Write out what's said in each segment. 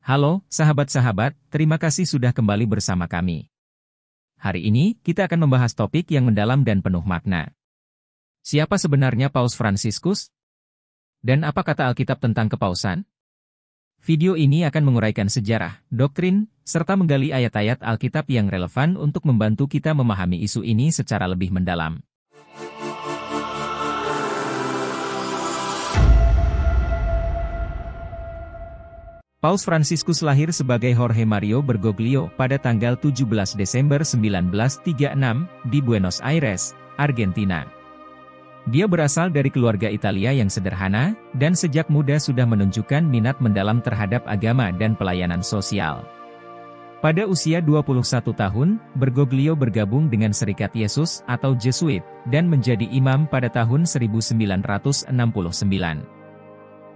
Halo, sahabat-sahabat, terima kasih sudah kembali bersama kami. Hari ini, kita akan membahas topik yang mendalam dan penuh makna. Siapa sebenarnya Paus Fransiskus? Dan apa kata Alkitab tentang kepausan? Video ini akan menguraikan sejarah, doktrin, serta menggali ayat-ayat Alkitab yang relevan untuk membantu kita memahami isu ini secara lebih mendalam. Paus Fransiskus lahir sebagai Jorge Mario Bergoglio pada tanggal 17 Desember 1936 di Buenos Aires, Argentina. Dia berasal dari keluarga Italia yang sederhana, dan sejak muda sudah menunjukkan minat mendalam terhadap agama dan pelayanan sosial. Pada usia 21 tahun, Bergoglio bergabung dengan Serikat Yesus atau Jesuit, dan menjadi imam pada tahun 1969.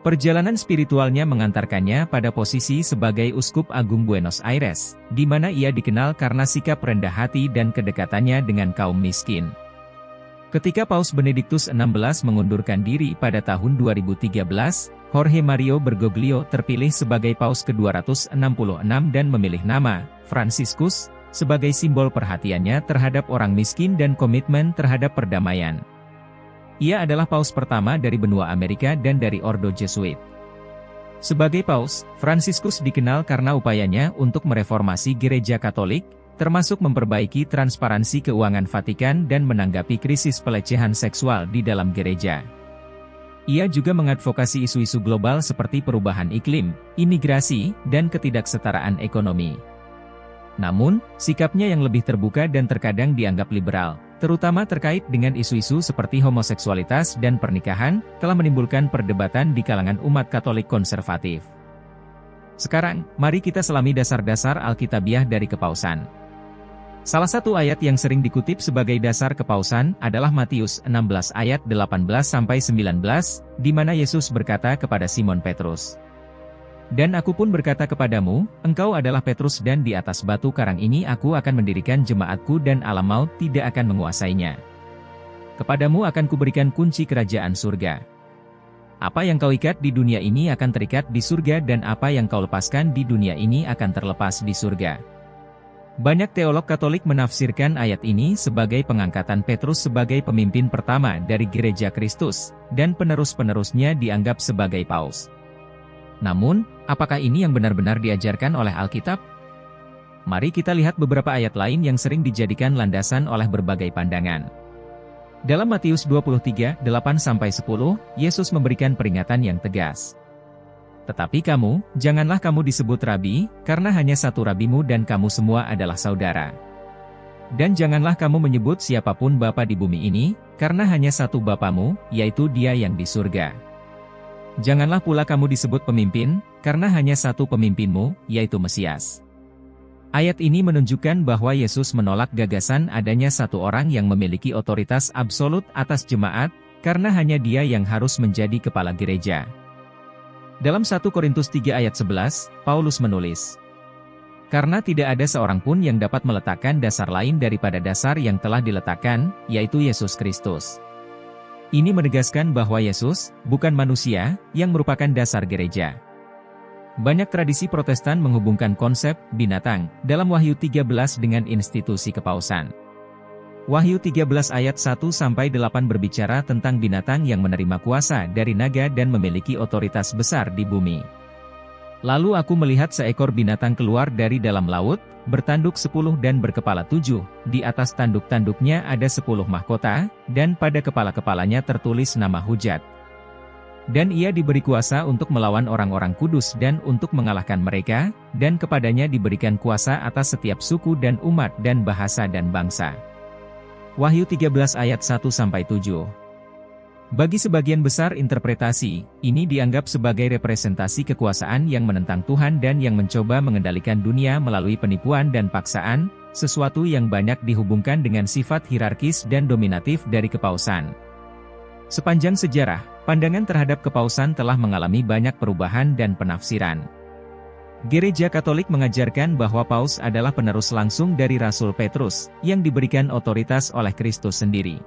Perjalanan spiritualnya mengantarkannya pada posisi sebagai Uskup Agung Buenos Aires, di mana ia dikenal karena sikap rendah hati dan kedekatannya dengan kaum miskin. Ketika Paus Benediktus XVI mengundurkan diri pada tahun 2013, Jorge Mario Bergoglio terpilih sebagai Paus ke-266 dan memilih nama, Fransiskus, sebagai simbol perhatiannya terhadap orang miskin dan komitmen terhadap perdamaian. Ia adalah paus pertama dari benua Amerika dan dari Ordo Jesuit. Sebagai paus, Fransiskus dikenal karena upayanya untuk mereformasi Gereja Katolik, termasuk memperbaiki transparansi keuangan Vatikan dan menanggapi krisis pelecehan seksual di dalam gereja. Ia juga mengadvokasi isu-isu global seperti perubahan iklim, imigrasi, dan ketidaksetaraan ekonomi. Namun, sikapnya yang lebih terbuka dan terkadang dianggap liberal, terutama terkait dengan isu-isu seperti homoseksualitas dan pernikahan, telah menimbulkan perdebatan di kalangan umat Katolik konservatif. Sekarang, mari kita selami dasar-dasar Alkitabiah dari kepausan. Salah satu ayat yang sering dikutip sebagai dasar kepausan adalah Matius 16 ayat 18-19, di mana Yesus berkata kepada Simon Petrus, "Dan aku pun berkata kepadamu, engkau adalah Petrus dan di atas batu karang ini aku akan mendirikan jemaatku dan alam maut tidak akan menguasainya. Kepadamu akan kuberikan kunci kerajaan surga. Apa yang kau ikat di dunia ini akan terikat di surga dan apa yang kau lepaskan di dunia ini akan terlepas di surga." Banyak teolog Katolik menafsirkan ayat ini sebagai pengangkatan Petrus sebagai pemimpin pertama dari Gereja Kristus, dan penerus-penerusnya dianggap sebagai paus. Namun, apakah ini yang benar-benar diajarkan oleh Alkitab? Mari kita lihat beberapa ayat lain yang sering dijadikan landasan oleh berbagai pandangan. Dalam Matius 23, 8-10, Yesus memberikan peringatan yang tegas. "Tetapi kamu, janganlah kamu disebut Rabi, karena hanya satu Rabimu dan kamu semua adalah saudara. Dan janganlah kamu menyebut siapapun Bapa di bumi ini, karena hanya satu Bapamu, yaitu Dia yang di surga. Janganlah pula kamu disebut pemimpin, karena hanya satu pemimpinmu, yaitu Mesias." Ayat ini menunjukkan bahwa Yesus menolak gagasan adanya satu orang yang memiliki otoritas absolut atas jemaat, karena hanya Dia yang harus menjadi kepala gereja. Dalam 1 Korintus 3 ayat 11, Paulus menulis, "Karena tidak ada seorang pun yang dapat meletakkan dasar lain daripada dasar yang telah diletakkan, yaitu Yesus Kristus." Ini menegaskan bahwa Yesus, bukan manusia, yang merupakan dasar gereja. Banyak tradisi Protestan menghubungkan konsep binatang dalam Wahyu 13 dengan institusi kepausan. Wahyu 13 ayat 1-8 berbicara tentang binatang yang menerima kuasa dari naga dan memiliki otoritas besar di bumi. "Lalu aku melihat seekor binatang keluar dari dalam laut, bertanduk 10 dan berkepala 7, di atas tanduk-tanduknya ada 10 mahkota, dan pada kepala-kepalanya tertulis nama hujat. Dan ia diberi kuasa untuk melawan orang-orang kudus dan untuk mengalahkan mereka, dan kepadanya diberikan kuasa atas setiap suku dan umat dan bahasa dan bangsa." Wahyu 13 ayat 1-7. Bagi sebagian besar interpretasi, ini dianggap sebagai representasi kekuasaan yang menentang Tuhan dan yang mencoba mengendalikan dunia melalui penipuan dan paksaan, sesuatu yang banyak dihubungkan dengan sifat hierarkis dan dominatif dari kepausan. Sepanjang sejarah, pandangan terhadap kepausan telah mengalami banyak perubahan dan penafsiran. Gereja Katolik mengajarkan bahwa paus adalah penerus langsung dari Rasul Petrus, yang diberikan otoritas oleh Kristus sendiri.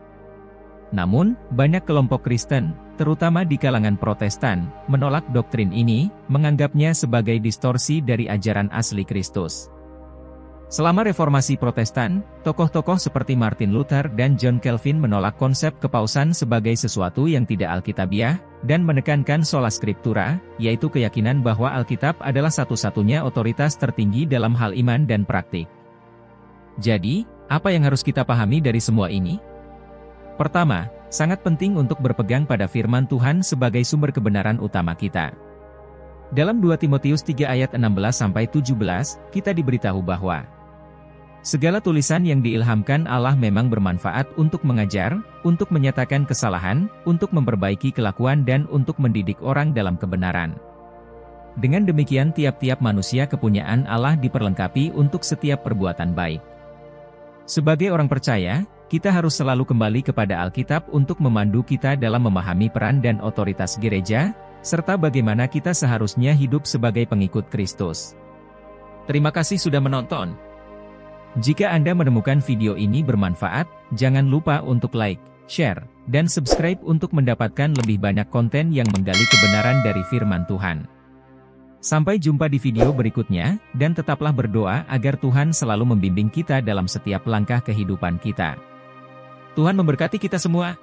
Namun, banyak kelompok Kristen, terutama di kalangan Protestan, menolak doktrin ini, menganggapnya sebagai distorsi dari ajaran asli Kristus. Selama Reformasi Protestan, tokoh-tokoh seperti Martin Luther dan John Calvin menolak konsep kepausan sebagai sesuatu yang tidak alkitabiah, dan menekankan sola scriptura, yaitu keyakinan bahwa Alkitab adalah satu-satunya otoritas tertinggi dalam hal iman dan praktik. Jadi, apa yang harus kita pahami dari semua ini? Pertama, sangat penting untuk berpegang pada firman Tuhan sebagai sumber kebenaran utama kita. Dalam 2 Timotius 3 ayat 16-17, kita diberitahu bahwa segala tulisan yang diilhamkan Allah memang bermanfaat untuk mengajar, untuk menyatakan kesalahan, untuk memperbaiki kelakuan dan untuk mendidik orang dalam kebenaran. Dengan demikian tiap-tiap manusia kepunyaan Allah diperlengkapi untuk setiap perbuatan baik. Sebagai orang percaya, kita harus selalu kembali kepada Alkitab untuk memandu kita dalam memahami peran dan otoritas gereja, serta bagaimana kita seharusnya hidup sebagai pengikut Kristus. Terima kasih sudah menonton. Jika Anda menemukan video ini bermanfaat, jangan lupa untuk like, share, dan subscribe untuk mendapatkan lebih banyak konten yang menggali kebenaran dari firman Tuhan. Sampai jumpa di video berikutnya, dan tetaplah berdoa agar Tuhan selalu membimbing kita dalam setiap langkah kehidupan kita. Tuhan memberkati kita semua.